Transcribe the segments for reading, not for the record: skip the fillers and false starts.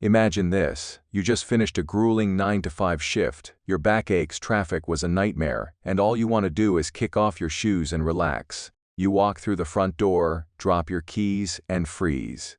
Imagine this, you just finished a grueling 9 to 5 shift, your back aches, traffic was a nightmare, and all you want to do is kick off your shoes and relax. You walk through the front door, drop your keys, and freeze.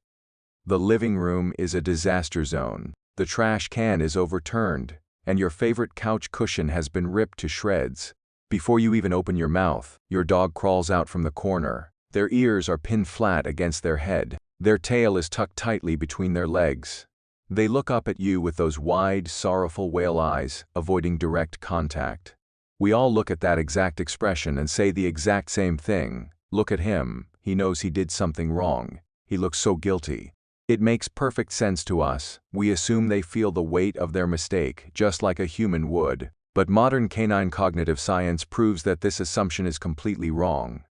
The living room is a disaster zone. The trash can is overturned, and your favorite couch cushion has been ripped to shreds. Before you even open your mouth, your dog crawls out from the corner. Their ears are pinned flat against their head. Their tail is tucked tightly between their legs. They look up at you with those wide, sorrowful whale eyes, avoiding direct contact. We all look at that exact expression and say the exact same thing. Look at him, he knows he did something wrong. He looks so guilty. It makes perfect sense to us. We assume they feel the weight of their mistake, just like a human would. But modern canine cognitive science proves that this assumption is completely wrong.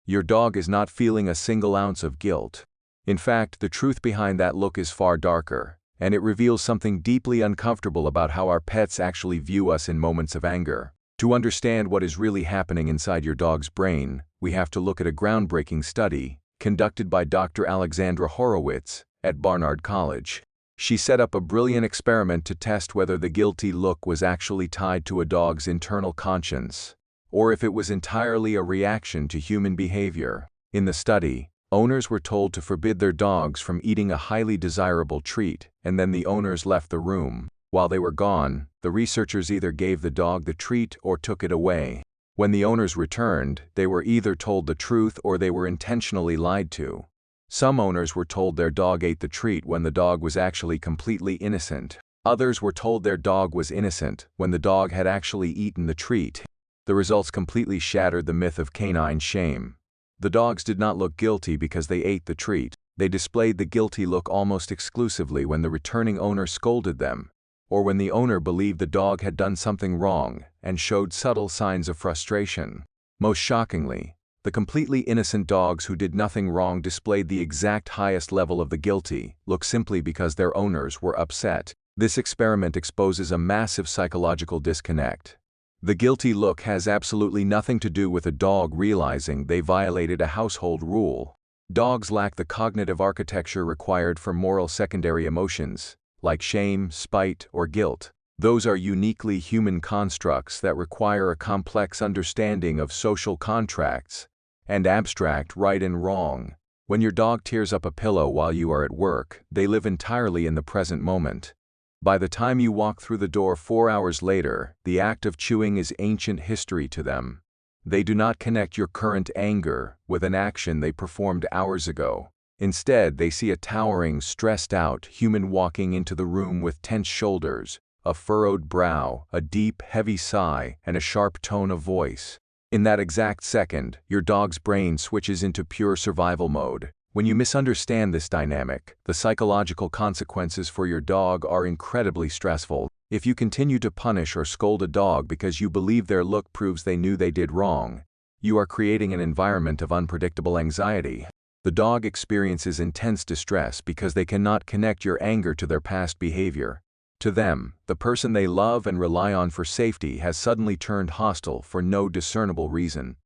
Your dog is not feeling a single ounce of guilt. In fact, the truth behind that look is far darker, and it reveals something deeply uncomfortable about how our pets actually view us in moments of anger. To understand what is really happening inside your dog's brain, we have to look at a groundbreaking study conducted by Dr. Alexandra Horowitz at Barnard College. She set up a brilliant experiment to test whether the guilty look was actually tied to a dog's internal conscience, or if it was entirely a reaction to human behavior. In the study, owners were told to forbid their dogs from eating a highly desirable treat, and then the owners left the room. While they were gone, the researchers either gave the dog the treat or took it away. When the owners returned, they were either told the truth or they were intentionally lied to. Some owners were told their dog ate the treat when the dog was actually completely innocent. Others were told their dog was innocent when the dog had actually eaten the treat. The results completely shattered the myth of canine shame. The dogs did not look guilty because they ate the treat. They displayed the guilty look almost exclusively when the returning owner scolded them, or when the owner believed the dog had done something wrong and showed subtle signs of frustration. Most shockingly, the completely innocent dogs who did nothing wrong displayed the exact highest level of the guilty look simply because their owners were upset. This experiment exposes a massive psychological disconnect. The guilty look has absolutely nothing to do with a dog realizing they violated a household rule. Dogs lack the cognitive architecture required for moral secondary emotions, like shame, spite, or guilt. Those are uniquely human constructs that require a complex understanding of social contracts and abstract right and wrong. When your dog tears up a pillow while you are at work, they live entirely in the present moment. By the time you walk through the door 4 hours later, the act of chewing is ancient history to them. They do not connect your current anger with an action they performed hours ago. Instead, they see a towering, stressed-out human walking into the room with tense shoulders, a furrowed brow, a deep, heavy sigh, and a sharp tone of voice. In that exact second, your dog's brain switches into pure survival mode. When you misunderstand this dynamic, the psychological consequences for your dog are incredibly stressful. If you continue to punish or scold a dog because you believe their look proves they knew they did wrong, you are creating an environment of unpredictable anxiety. The dog experiences intense distress because they cannot connect your anger to their past behavior. To them, the person they love and rely on for safety has suddenly turned hostile for no discernible reason.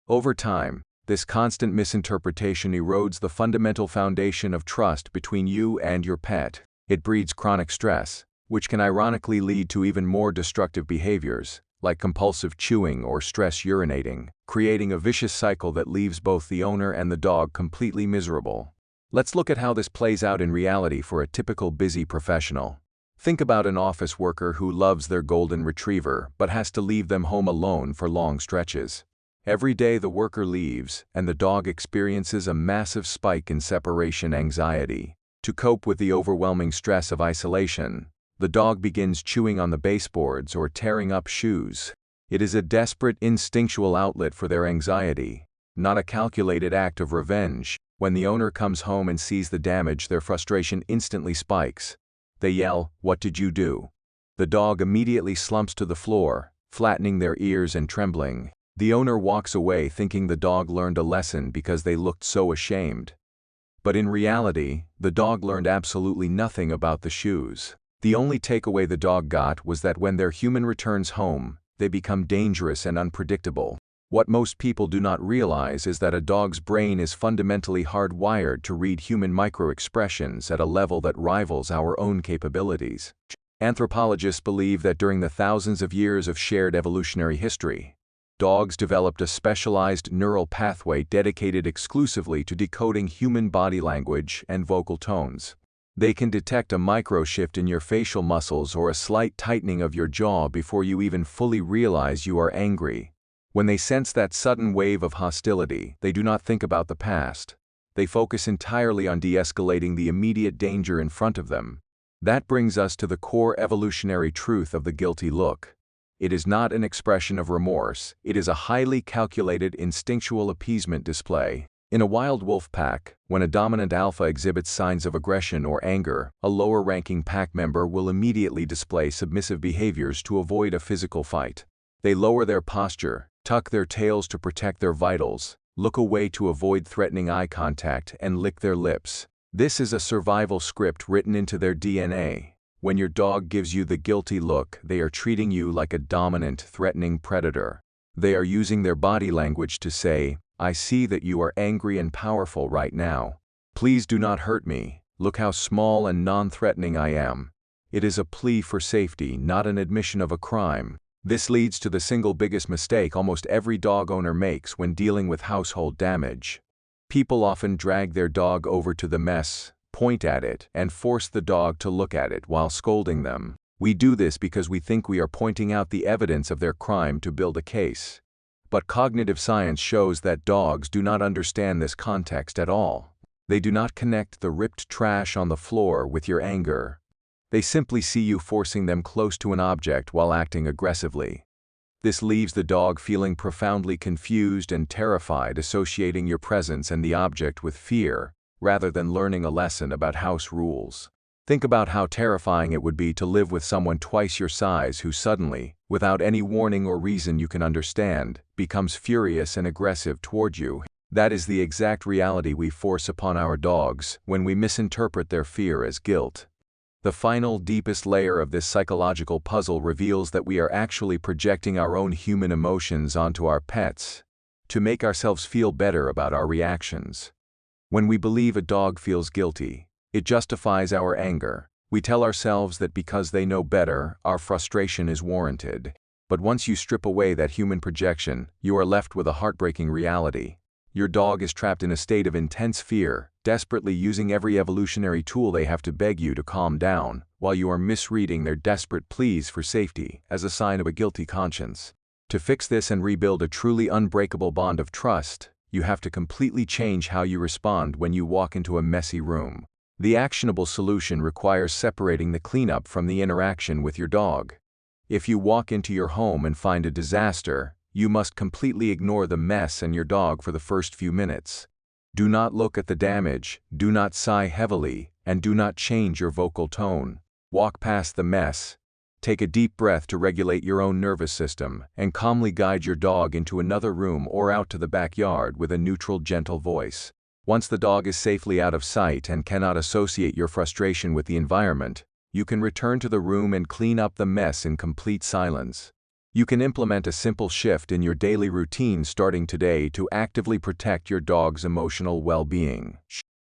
Over time, this constant misinterpretation erodes the fundamental foundation of trust between you and your pet. It breeds chronic stress, which can ironically lead to even more destructive behaviors, like compulsive chewing or stress urinating, creating a vicious cycle that leaves both the owner and the dog completely miserable. Let's look at how this plays out in reality for a typical busy professional. Think about an office worker who loves their golden retriever but has to leave them home alone for long stretches. Every day the worker leaves, and the dog experiences a massive spike in separation anxiety. To cope with the overwhelming stress of isolation, the dog begins chewing on the baseboards or tearing up shoes. It is a desperate instinctual outlet for their anxiety, not a calculated act of revenge. When the owner comes home and sees the damage, their frustration instantly spikes. They yell, "What did you do?" The dog immediately slumps to the floor, flattening their ears and trembling. The owner walks away thinking the dog learned a lesson because they looked so ashamed. But in reality, the dog learned absolutely nothing about the shoes. The only takeaway the dog got was that when their human returns home, they become dangerous and unpredictable. What most people do not realize is that a dog's brain is fundamentally hardwired to read human microexpressions at a level that rivals our own capabilities. Anthropologists believe that during the thousands of years of shared evolutionary history, dogs developed a specialized neural pathway dedicated exclusively to decoding human body language and vocal tones. They can detect a micro-shift in your facial muscles or a slight tightening of your jaw before you even fully realize you are angry. When they sense that sudden wave of hostility, they do not think about the past. They focus entirely on de-escalating the immediate danger in front of them. That brings us to the core evolutionary truth of the guilty look. It is not an expression of remorse, it is a highly calculated instinctual appeasement display. In a wild wolf pack, when a dominant alpha exhibits signs of aggression or anger, a lower-ranking pack member will immediately display submissive behaviors to avoid a physical fight. They lower their posture, tuck their tails to protect their vitals, look away to avoid threatening eye contact, and lick their lips. This is a survival script written into their DNA. When your dog gives you the guilty look, they are treating you like a dominant, threatening predator. They are using their body language to say, "I see that you are angry and powerful right now. Please do not hurt me. Look how small and non-threatening I am." It is a plea for safety, not an admission of a crime. This leads to the single biggest mistake almost every dog owner makes when dealing with household damage. People often drag their dog over to the mess, point at it, and force the dog to look at it while scolding them. We do this because we think we are pointing out the evidence of their crime to build a case. But cognitive science shows that dogs do not understand this context at all. They do not connect the ripped trash on the floor with your anger. They simply see you forcing them close to an object while acting aggressively. This leaves the dog feeling profoundly confused and terrified, associating your presence and the object with fear, rather than learning a lesson about house rules. Think about how terrifying it would be to live with someone twice your size who suddenly, without any warning or reason you can understand, becomes furious and aggressive toward you. That is the exact reality we force upon our dogs when we misinterpret their fear as guilt. The final, deepest layer of this psychological puzzle reveals that we are actually projecting our own human emotions onto our pets to make ourselves feel better about our reactions. When we believe a dog feels guilty, it justifies our anger. We tell ourselves that because they know better, our frustration is warranted. But once you strip away that human projection, you are left with a heartbreaking reality. Your dog is trapped in a state of intense fear, desperately using every evolutionary tool they have to beg you to calm down, while you are misreading their desperate pleas for safety as a sign of a guilty conscience. To fix this and rebuild a truly unbreakable bond of trust, you have to completely change how you respond when you walk into a messy room. The actionable solution requires separating the cleanup from the interaction with your dog. If you walk into your home and find a disaster, you must completely ignore the mess and your dog for the first few minutes. Do not look at the damage, do not sigh heavily, and do not change your vocal tone. Walk past the mess. Take a deep breath to regulate your own nervous system, and calmly guide your dog into another room or out to the backyard with a neutral, gentle voice. Once the dog is safely out of sight and cannot associate your frustration with the environment, you can return to the room and clean up the mess in complete silence. You can implement a simple shift in your daily routine starting today to actively protect your dog's emotional well-being.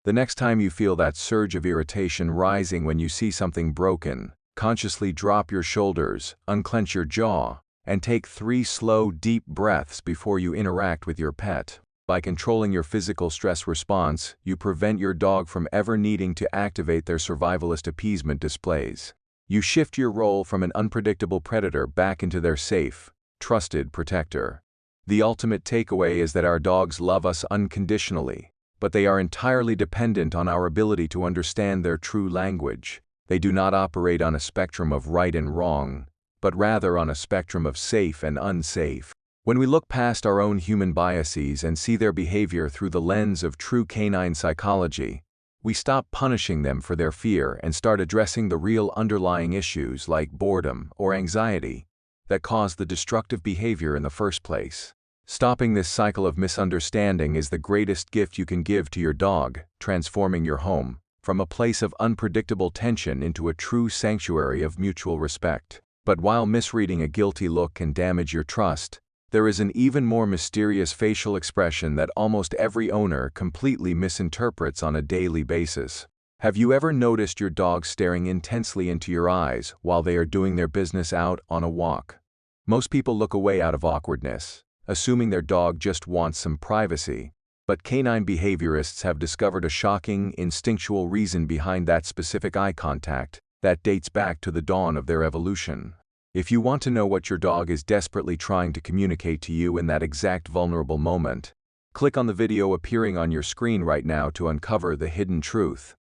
The next time you feel that surge of irritation rising when you see something broken, consciously drop your shoulders, unclench your jaw, and take 3 slow, deep breaths before you interact with your pet. By controlling your physical stress response, you prevent your dog from ever needing to activate their survivalist appeasement displays. You shift your role from an unpredictable predator back into their safe, trusted protector. The ultimate takeaway is that our dogs love us unconditionally, but they are entirely dependent on our ability to understand their true language. They do not operate on a spectrum of right and wrong, but rather on a spectrum of safe and unsafe. When we look past our own human biases and see their behavior through the lens of true canine psychology, we stop punishing them for their fear and start addressing the real underlying issues like boredom or anxiety that cause the destructive behavior in the first place. Stopping this cycle of misunderstanding is the greatest gift you can give to your dog, transforming your home from a place of unpredictable tension into a true sanctuary of mutual respect. But while misreading a guilty look can damage your trust, there is an even more mysterious facial expression that almost every owner completely misinterprets on a daily basis. Have you ever noticed your dog staring intensely into your eyes while they are doing their business out on a walk? Most people look away out of awkwardness, assuming their dog just wants some privacy. But canine behaviorists have discovered a shocking, instinctual reason behind that specific eye contact that dates back to the dawn of their evolution. If you want to know what your dog is desperately trying to communicate to you in that exact vulnerable moment, click on the video appearing on your screen right now to uncover the hidden truth.